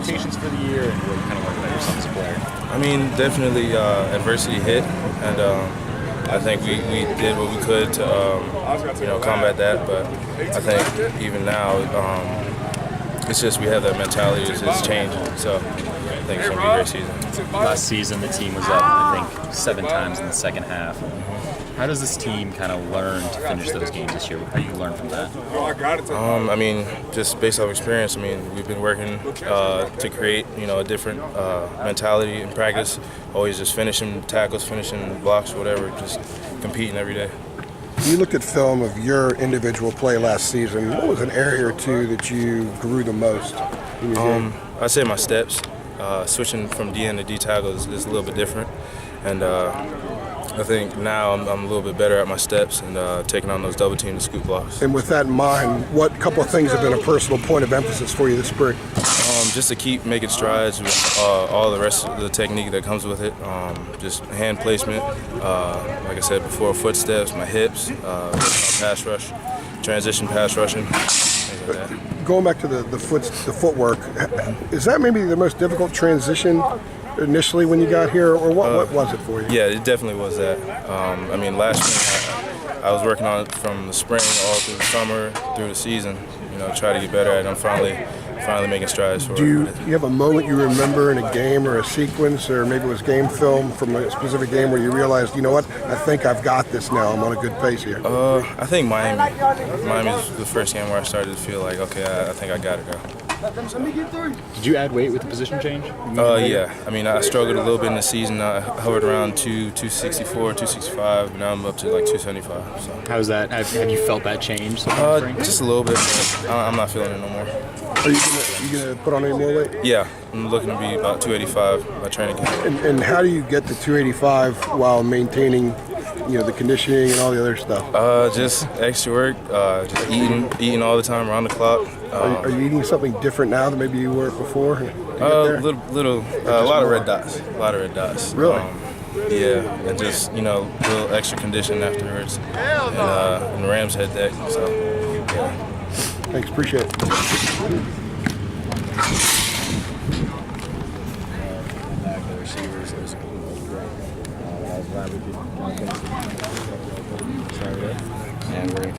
expectations for the year and what you kind of learned about yourself as a player? I mean, definitely adversity hit, and I think we did what we could to combat that. But I think even now, it's just we have that mentality. It's changing. So I think it's gonna be a great season. Last season, the team was up, I think, 7 times in the second half. How does this team kind of learn to finish those games this year? How do you learn from that? I mean, just based off experience. I mean, we've been working to create, a different mentality in practice. Always just finishing tackles, finishing blocks, whatever. Just competing every day. You looked at film of your individual play last season. What was an area or two that you grew the most in your game? I'd say my steps. Switching from DN to D tackle is a little bit different, and I think now I'm a little bit better at my steps and taking on those double team and scoop blocks. And with that in mind, what couple of things have been a personal point of emphasis for you this spring? Just to keep making strides with all the rest of the technique that comes with it. Just hand placement, like I said before, footsteps, my hips, pass rush, transition pass rushing, things like that. Going back to the footwork, is that maybe the most difficult transition initially when you got here, or what was it for you? Yeah, it definitely was that. I mean, last spring I was working on it from the spring all through the summer, through the season, try to get better at it. I'm finally making strides for it. Do you have a moment you remember in a game or a sequence, or maybe it was game film from a specific game where you realized, you know what, I think I've got this now, I'm on a good pace here? I think Miami. Miami was the first game where I started to feel like, okay, I think I got it now. Did you add weight with the position change? Yeah. I mean, I struggled a little bit in the season. I hovered around 264, 265. Now I'm up to like 275. So. How's that? Have you felt that change? Just a little bit. But I'm not feeling it no more. Are you gonna put on any more weight? Yeah, I'm looking to be about 285 by training camp. And how do you get to 285 while maintaining, the conditioning and all the other stuff? Just extra work. Just eating all the time, around the clock. Are you eating something different now than maybe you were before? A lot of red dots. A lot of red dots. Really? Yeah, and just little extra conditioning afterwards, and the Rams head deck. So yeah. Thanks, appreciate it.